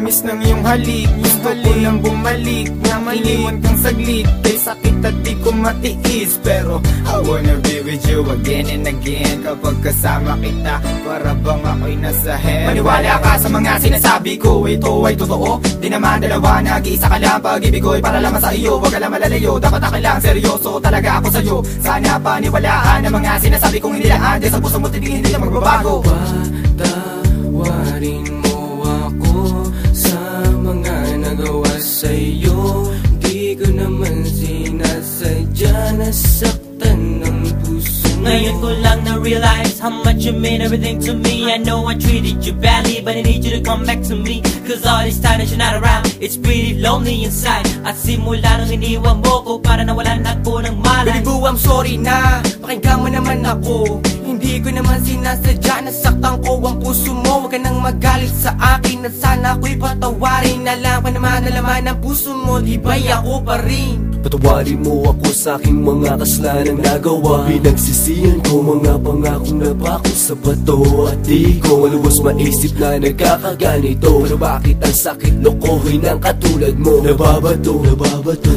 tamis ng iyong halik. Gusto ko lang bumalik, na iniwan kang saglit. Kay sakit at di ko matiis, pero I wanna be with you again and again. Kapag kasama kita, para bang ako'y nasa heaven. Maniwala ka sa mga sinasabi ko, ito ay totoo. Di naman dalawa, nag-iisa ka lang. Pag-ibig ko'y para lamang sa iyo, wag ka lang malalayo. Dapat akin lang, seryoso talaga ako sa'yo. Sana paniwalaan ang mga sinasabi kong hindi laan. Dahil sa puso mo tinig, hindi na magbabago. Patawarin mo ako sa mga nagawa sa'yo. Di ko naman sinasadya, nasaktan ng puso. Ngayon ko lang na-realize how much you mean everything to me. I know I treated you badly, but I need you to come back to me. Cause all this time that you're not around, it's pretty lonely inside. At simula nung iniwan mo ko, para nawalan ako ng malay. Baby boo, I'm sorry na, pakinggan mo naman ako. Hindi ko naman sinasadya, nasaktan ko ang puso mo. Huwag ka nang magalit sa akin, at sana ako'y patawarin. Alam ka naman na laman ng puso mo, di ba'y ako pa rin? Patawarin mo ako sa aking mga kasalanan nagawa. Pinagsisihan ko mga pangakong napako sa bato. At di ko malubos maisip na nagkakaganito. Pero bakit ang sakit lokohin ng katulad mo? Nababato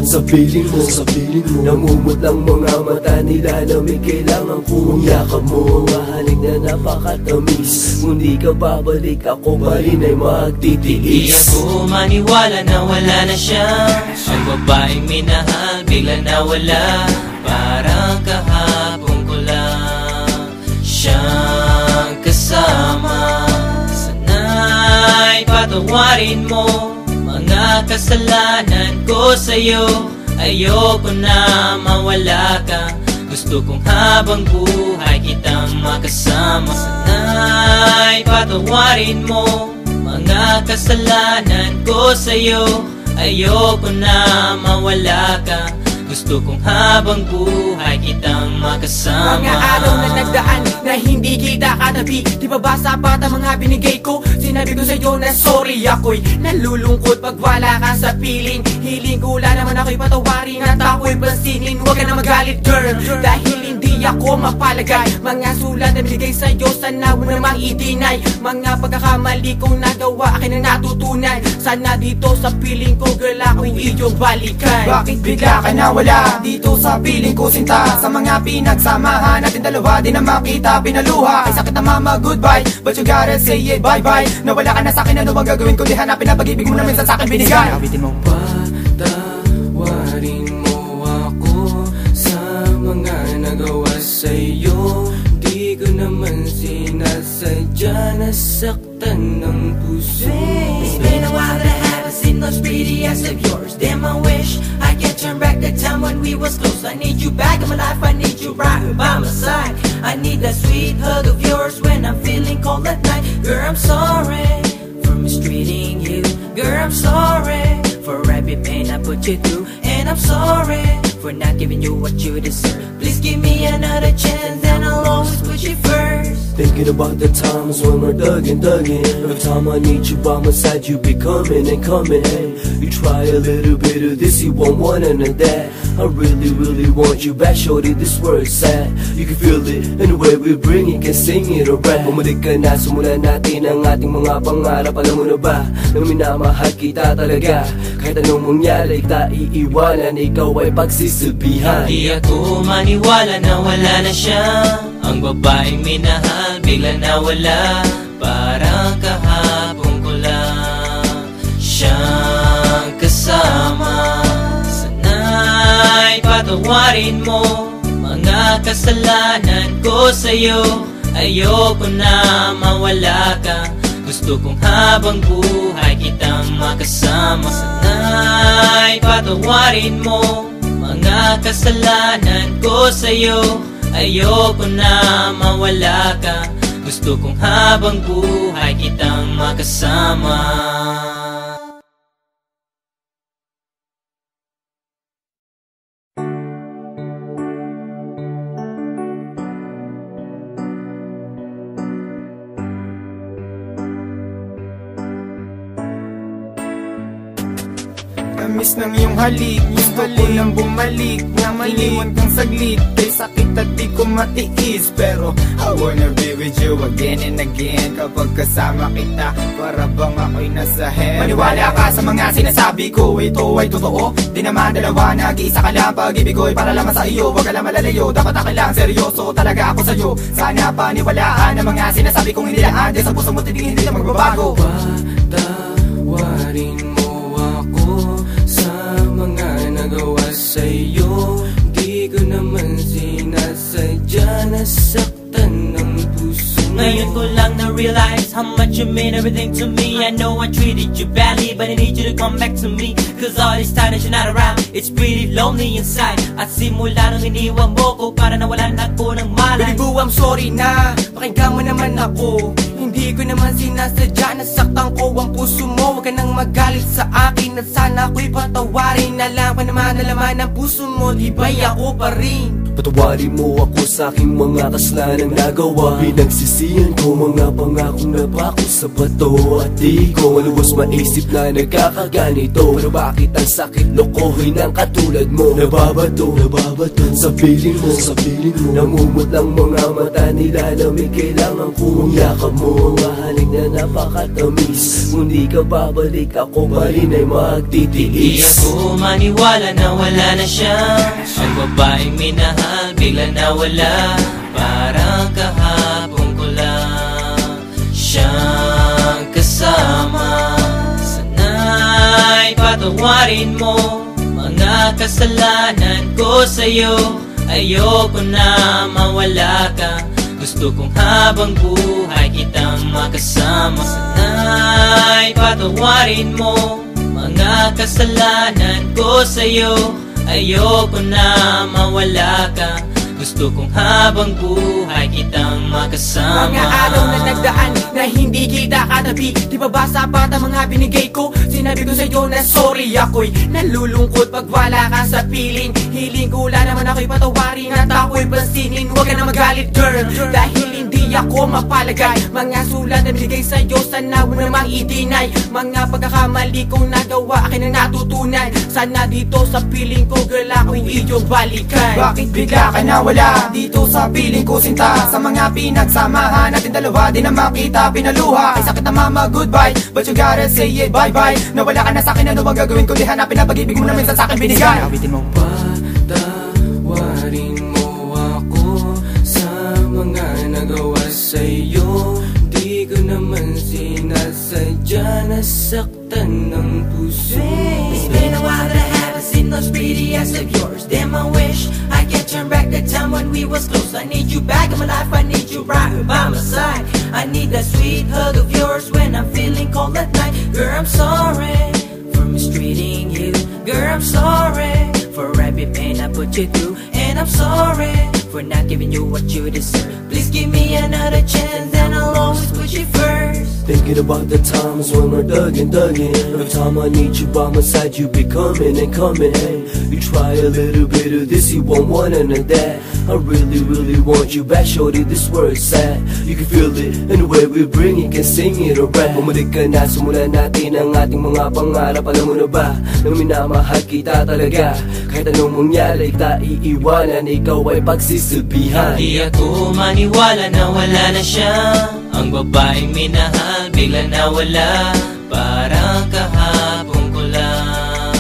sa piling mo, Namumot lang mga mata nila na may kailangan kong yakap mo. Mahalik na napakatamis, kung di ka babalik ako pa rin ay magtitiis. Di ako maniwala na wala na siya. Ang babaeng minahal bigla nawala. Parang kahapon ko lang siyang kasama. Sana'y patawarin mo mga kasalanan ko sa'yo. Ayoko na mawala ka, gusto kong habang buhay kitang makasama. Sana'y patawarin mo mga kasalanan ko sa'yo. Ayoko na mawala ka, gusto kong habang buhay kitang makasama. Mga araw na nagdaan na hindi kita katabi, di ba ba sapat ang mga binigay ko? Sinabi ko sa'yo na sorry, ako'y nalulungkot pag wala ka sa piling. Hiling ko lang naman ako'y patawarin at ako'y pansinin. Huwag ka na magalit girl, dahil hindi ako mapalagay. Mga sulat na binigay sa'yo, sana mo namang i-deny. Mga pagkakamali kong nagawa, akin ang natutunan. Sana dito sa piling ko girl, ako'y iyong balikan. Bakit bigla ka nawala dito sa piling ko sinta? Sa mga pinagsamahan natin dalawa, di na makita pinaluha. Ay sakit na mama, goodbye, but you gotta say it, bye-bye. Nawala ka na sa'kin, ano bang gagawin ko? Di hanapin na pag-ibig mo na minsan sa'kin binigay. Awitin mo. Patawarin mo ako sa mga nagawa sa'yo. Di ko naman sinasadya, nasaktan ng puso. It's been a while that I haven't seen those pretty eyes of yours. Damn, I wish I could turn back the time when we was close. I need you back in my life, I need you right by my side. I need that sweet hug of yours when I'm feeling cold at night. Girl, I'm sorry for mistreating you. Girl, I'm sorry for every pain I put you through. And I'm sorry for not giving you what you deserve. Please give me another chance and I'll always put you first. Thinking about the times when we're thugging. Every time I need you by my side, you be coming and coming. Hey, you try a little bit of this, you won't want none of that. I really want you back, shorty, this word's sad. You can feel it in the way we bring it, can sing it or rap. Bumalik ka na, simulan natin ang ating mga pangarap. Alam mo na ba, na minamahal kita talaga. Kahit anong mangyari, kita iiwanan, ikaw ay pagsisilbihan. Di ako maniwala na wala na siya. Ang babaeng minahal bigla nawala. Parang kahapon ko lang siyang kasama. Sana'y patawarin mo mga kasalanan ko sa'yo. Ayoko na mawala ka, gusto kong habang buhay kitang makasama. Sana'y patawarin mo mga kasalanan ko sa'yo. Ayoko na mawala ka, gusto kong habang buhay kitang makasama. Tamis ng iyong halik, gusto ko lang bumalik na maliwan kang saglit, kay sakit at di ko matiis. Pero I wanna be with you again and again. Kapag kasama kita, para bang ako'y nasa heaven. Maniwala ka sa mga sinasabi ko, ito ay totoo. Di naman dalawa, nag-iisa ka lang. Pag-ibig ko'y para lamang sa iyo, wag ka lang malalayo. Dapat akin lang, seryoso talaga ako sa'yo. Sana paniwalaan ang mga sinasabi kong hindi laan. Di sa puso mo titigil, hindi na magbabago. Patawarin mo ako sa mga nagawa sa'yo. Di ko naman sinasadya, nasaktan ng puso. Ngayon ko lang na-realize how much you mean everything to me. I know I treated you badly, but I need you to come back to me. Cause all this time that you're not around, it's pretty lonely inside. At simula nung iniwan mo ko, para nawalan ako ng malay. Baby boo, I'm sorry na, pakinggan mo naman ako. Hindi ko naman sinasadya, nasaktan ko ang puso mo. Huwag ka nang magalit sa akin, at sana ako'y patawarin. Alam pa naman na laman ng puso mo, di ba'y ako pa rin? Patawarin mo ako sa aking mga kaslanang nagawa. Pinagsisihan ko mga pangakong napako sa bato. At di ko malubos maisip na nagkakaganito. Pero bakit ang sakit lokohin ng katulad mo? Nababato sa piling mo, namumot lang mga mata nila. Lamig kailangan kong yakap mo. Mahalik na napakatamis. Kung di ka babalik, ako pa rin ay magtitiis. Di ako maniwala na wala na siya. Ang babaeng minahal bigla nawala. Parang kahapon ko lang siyang kasama. Sana'y patawarin mo mga kasalanan ko sa'yo. Ayoko na mawala ka. Gusto kong habang buhay kitang makasama. Sana'y patawarin mo mga kasalanan ko sa'yo. Ayoko na mawala ka. Gusto kong habang buhay kitang makasama. Mga araw na nagdaan na hindi kita katabi, di ba basa pa ang mga binigay ko? Sinabi ko sa'yo na sorry, ako'y nalulungkot pag wala ka sa piling. Hiling ko lang naman ako'y patawarin at ako'y pansinin. Huwag ka na magalit girl, dahil hindi ako mapalagay. Mga sulat na binigay sa'yo, sana mo namang i-deny. Mga pagkakamali kong nagawa, akin ang natutunan. Sana dito sa piling ko girl, ako'y iyong balikan. Bakit bigla ka nawala dito sa piling ko sinta? Sa mga pinagsamahan natin dalawa, di na makita pinaluha. Ay sakit na mama, goodbye, but you gotta say it, bye-bye. Nawala ka na sa'kin, ano bang gagawin ko? Di hanapin na pag-ibig mo na minsan sa'kin binigay. Awitin mo. Patawarin mo ako sa mga nagawa sa'yo. Di ko naman sinasadya, nasaktan ng puso. It's been a while that I haven't seen those pretty eyes of yours. Damn, I wish I could turn back the time when we was close. I need you back in my life, I need you right by my side. I need that sweet hug of yours when I'm feeling cold at night. Girl, I'm sorry for mistreating you. Girl, I'm sorry for every pain I put you through. And I'm sorry for not giving you what you deserve. Please give me another chance and I'll always put you first. Thinking about the times when we're thugging. Every time I need you by my side, you be coming and coming. Hey, you try a little bit of this, you won't want none of that. I really want you back, shorty, this word's sad. You can feel it, and the way we bring it, can sing it or rap. Bumalik ka na, simulan natin ang ating mga pangarap. Alam mo na ba, na minamahal kita talaga. Kahit anong mangyari, kita iiwanan, ikaw ay pagsisilbihan. Di ako maniwala na wala na siya. Ang babaeng minahal bigla nawala. Parang kahapon ko lang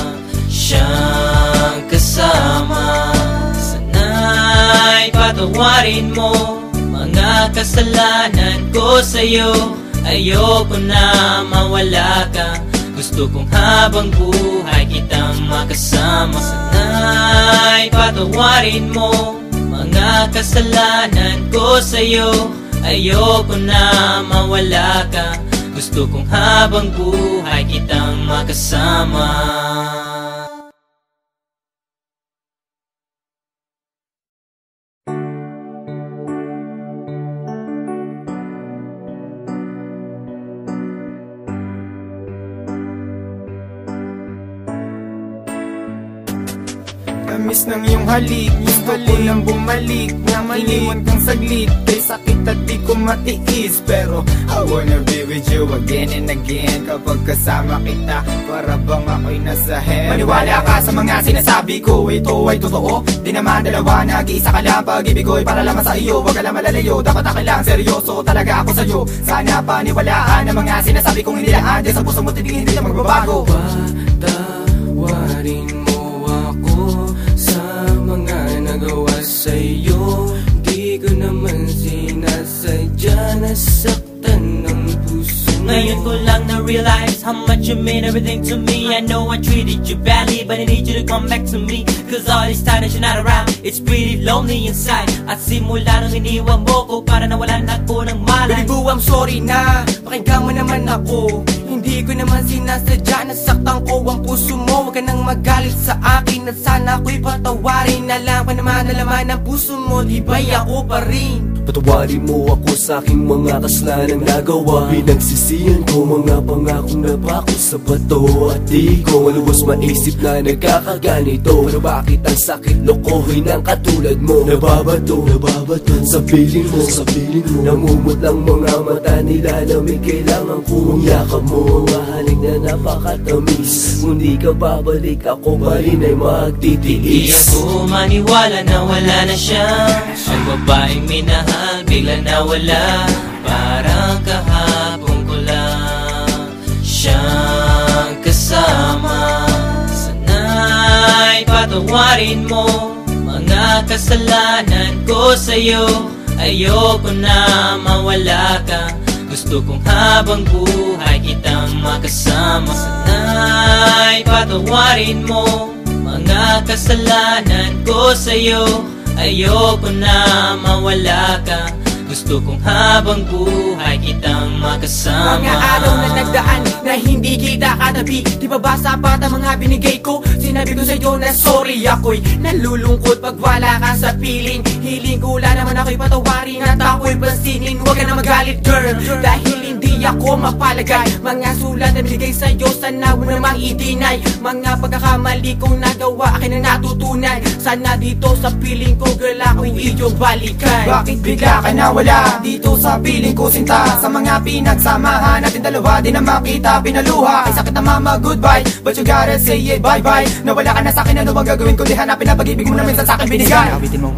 siyang kasama. Sana'y patawarin mo mga kasalanan ko sa'yo. Ayoko na mawala ka. Gusto kong habang buhay kitang makasama. Sana'y patawarin mo mga kasalanan ko sa'yo. Ayoko na mawala ka. Gusto kong habang buhay kitang makasama. Tamis ng iyong halik, gusto ko lang bumalik na maliwan kang saglit, kay sakit at di ko matiis, pero I wanna be with you again and again. Kapag kasama kita, para bang ako'y nasa heaven. Maniwala ka sa mga sinasabi ko, ito ay totoo. Di naman dalawa, nag-iisa ka lang. Pag-ibig ko'y para lamang sa iyo, wag ka lang malalayo. Dapat akin lang, seryoso talaga ako sa'yo. Sana paniwalaan ang mga sinasabi kong hindi lang andyan sa puso mo, hindi na magbabago. Patawarin mo ako sa mga nagawa sa'yo. Di ko naman sinasadya, nasaktan ng puso. Ngayon ko lang na-realize how much you mean everything to me. I know I treated you badly, but I need you to come back to me. Cause all this time that you're not around, it's pretty lonely inside. At simula nung iniwan mo ko, para nawalan ako ng malay. Baby boo, I'm sorry na, pakinggan mo naman ako. Hindi ko naman sinasadya, nasaktan ko ang puso mo. Huwag ka nang magalit sa akin, at sana ako'y patawarin. Alam ka naman na laman ng puso mo, di ba'y ako pa rin? Patawarin mo ako sa aking mga kaslanang nagawa. Pinagsisihan ko mga pangakong napako sa bato. At di ko malubos maisip na nagkakaganito. Pero bakit ang sakit lokohin ng katulad mo? Nababato sa piling mo, namumot lang mga mata nila na may kailangan kong yakap mo. Mahalik na napakatamis, kung di ka babalik ako pa rin ay magtitiis. Di ako maniwala na wala na siya, ang babaeng minahal bigla nawala. Parang kahapon ko lang siyang kasama. Sana'y patawarin mo mga kasalanan ko sa'yo. Ayoko na mawala ka, gusto kong habang buhay kitang makasama. Sana'y patawarin mo mga kasalanan ko sa'yo. Ayoko na mawala ka, gusto kong habang buhay kitang makasama. Mga araw na nagdaan na hindi kita katabi, di ba ba sapat ang mga binigay ko? Sinabi ko sa'yo na sorry, ako'y nalulungkot pag wala ka sa piling. Hiling ko lang naman ako'y patawarin at ako'y pansinin. Huwag ka na magalit girl, dahil hindi ako mapalagay. Mga sulat na binigay sa'yo, sana mo namang i-deny. Mga pagkakamali kong nagawa, akin ang natutunan. Sana dito sa piling ko girl, ako'y iyong balikan. Bakit bigla ka nawala dito sa piling ko sinta? Sa mga pinagsamahan natin dalawa, di na makita pinaluha. Ay sakit na mama, goodbye, but you gotta say it, bye-bye. Nawala ka na sa'kin, ano bang gagawin ko? Di hanapin na pag-ibig mo na minsan sa'kin binigay. Awitin mo.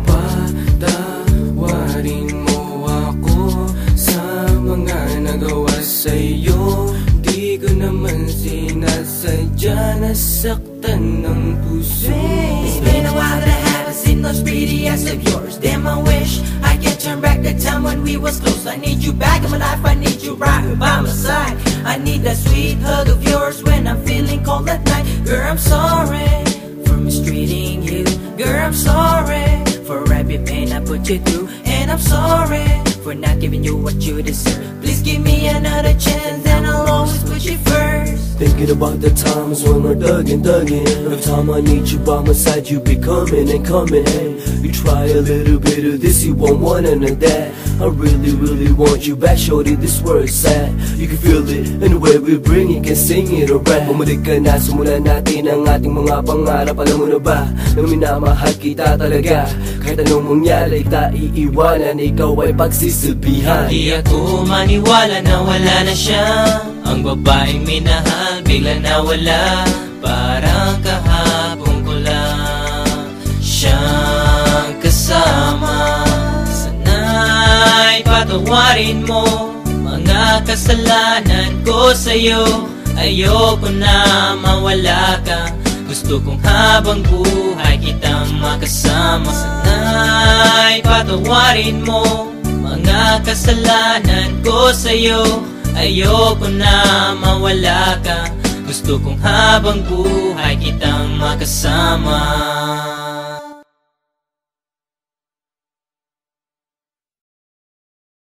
Patawarin mo ako sa mga nagawa sa'yo. Di ko naman sinasadya, nasaktan ng puso. It's been a while that I haven't seen those pretty eyes of yours. Damn, I wish I could turn back the time when we was close. I need you back in my life, I need you right by my side. I need that sweet hug of yours when I'm feeling cold at night. Girl, I'm sorry for mistreating you. Girl, I'm sorry for every pain I put you through. And I'm sorry for not giving you what you deserve. Please give me another chance and I'll always put you first. Thinking about the times when we're thugging. Every time I need you by my side, you be coming and coming. Hey, you try a little bit of this, you won't want none of that. I really want you back, shorty, this word's sad. You can feel it, and the way we bring it, can sing it or rap. Bumalik ka na, simulan natin ang ating mga pangarap. Alam mo na ba, na minamahal kita talaga. Kahit anong mangyari, kita iiwanan, ikaw ay pagsisilbihan. Di ako maniwala na wala na siya, ang babaeng minahal bigla nawala. Parang kahapon ko lang siyang kasama. Sana'y patawarin mo mga kasalanan ko sa'yo. Ayoko na mawala ka, gusto kong habang buhay kitang makasama. Sana'y patawarin mo mga kasalanan ko sa'yo. Ayoko na mawala ka, gusto kong habang buhay kitang makasama.